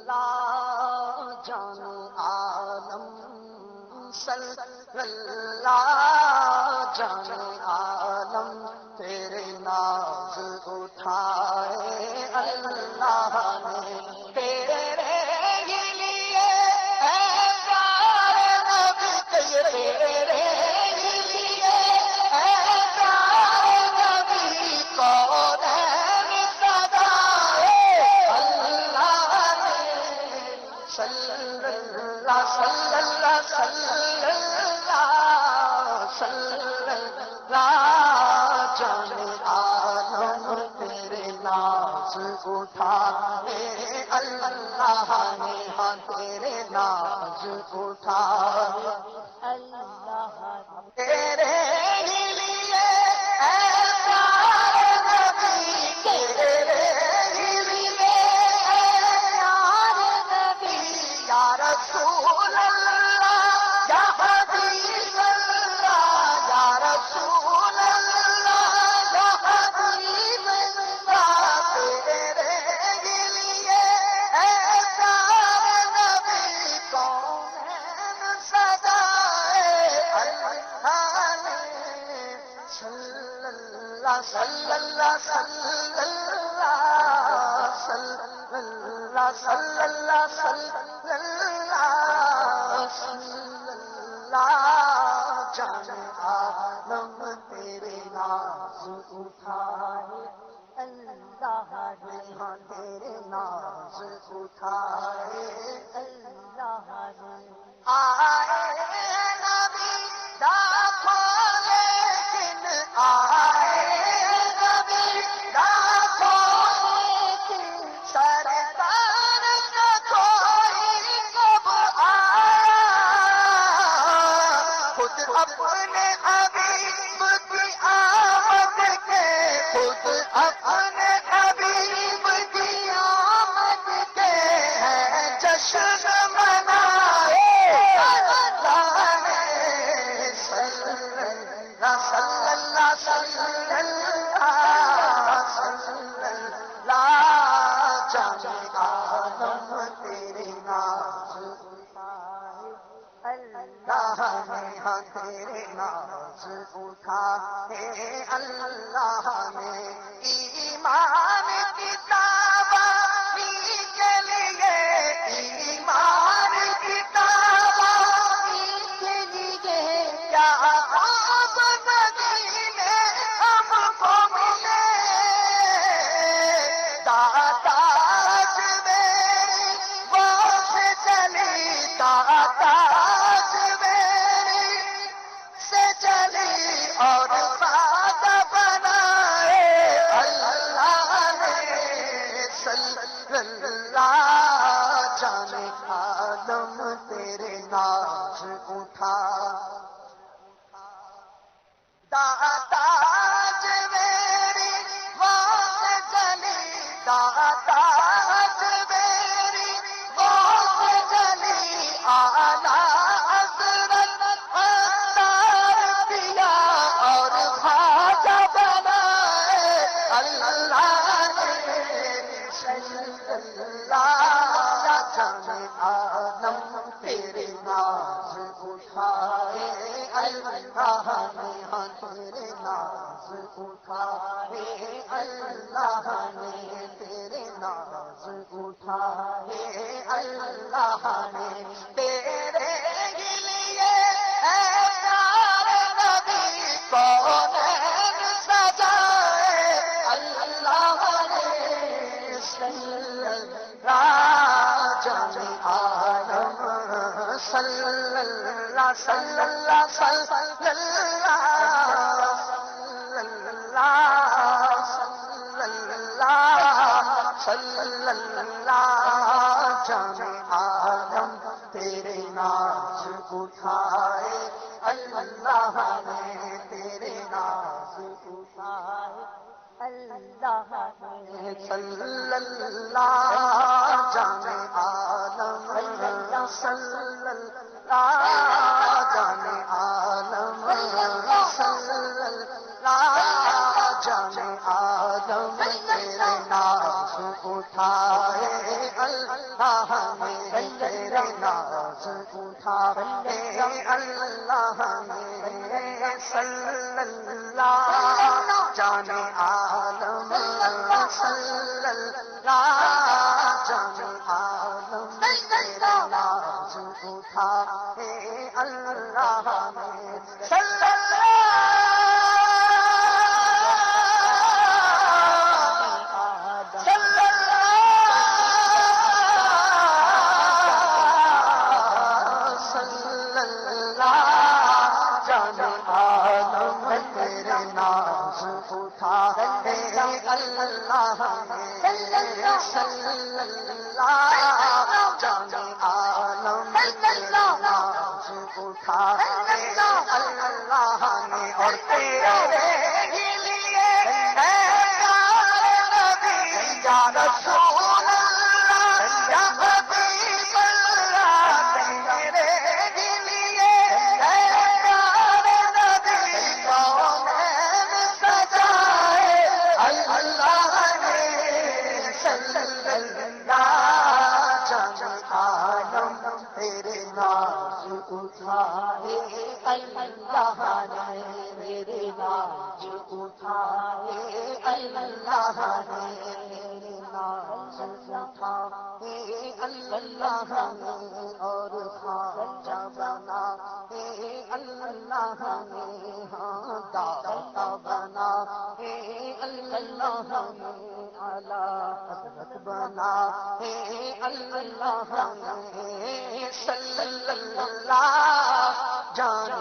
اللہ جان عالم صلی اللہ جان عالم تیرے ناز اٹھائے اللہ نے تیرے لیے اے پیارے نبی تیرے لیے اے پیارے نبی کونین سجائے اللہ نے صلی اللہ صلی اللہ صلی اللہ صلی اللہ جان عالم تیرے ناز اٹھائے اللہ نے ہاں تیرے ناز اٹھائے اللہ تیرے لیے اے پیارے نبی تیرے لیے اے پیارے نبی یا رسول اللہ یا حبیب اللہ یا رسول اللہ یا حبیب اللہ تیرے لیے اے پیارے نبی کونین سجائے اللہ نے صلی اللہ صلی اللہ صلی اللہ صلی اللہ صلی اللہ صلی اللہ صلی اللہ جان عالم تیرے ناز اٹھائے اللہ نے ہاں تیرے ناز اٹھائے اللہ نے آئے نبی لاکھوں لیکن آئے نبی لاکھوں لیکن سرکار کا کوئی کب آیا خود اپنے حبیب کی آمد کے خود اپنے حبیب کی آمد کے ہیں جشن منائے اللہ نے صلی اللہ صلی اللہ صلی اللہ صلی اللہ جان عالم تیرے ناز اٹھائے اللہ نے ہاں تیرے ناز اٹھائے اللہ نے ایمان کی تابانی کے لیے ایمان کی تابانی کے لیے کیا خواب مدینے ہم کو ملے داتاج میری وہ سے چلی داتاج میری سے چلی اور سادہ بنائے اللہ نے صلی اللہ جان عالم تیرے ناز اٹھا داتاج میری وہ سے چلی داتاج میری وہ سے چلی آلہ حضرت اختار کیا اور خواجہ بنائے اللہ نے صلی اللہ جان عالم تیرے ناز اٹھائے اللہ نے ہاں تیرے ناز اٹھائے اللہ نے تیرے ناز اٹھائے اللہ نے تیرے لیے اے پیارے نبی کونین سجائے اللہ نے صلی اللہ جان عالم صلی اللہ صلی اللہ صلی اللہ صلی اللہ صلی اللہ جان عالم تیرے ناز اٹھائے اللہ نے تیرے ناز اٹھائے اللہ نے صلی اللہ جان عالم صلی اللہ جان عالم صلی اللہ جان عالم تیرے ناز اٹھائے اللہ نے تیرے ناز اٹھا اے اللہ نے صلی اللہ جان عالم صلی اللہ جان عالم تیرے ناز اٹھا اے اللہ نے صلی اللہ صلی اللہ جان عالم ناز اٹھا اللہ نے اور تیرے لیے اے نبی یا رسول اللہ یا حبیب اللہ تیرے لیے اے نبی کونین سجائے اللہ نے صلی اللہ جان عالم تیرے ناز اٹھائے اللہ نے میرے ناز اٹھائے اللہ نے میرے ناز اٹھائے اللہ نے اور خواجہ بنا اللہ نے ہاں داتا بنا اللہ نے اعلیٰ حضرت بنا اللہ نے صلی اللہ جان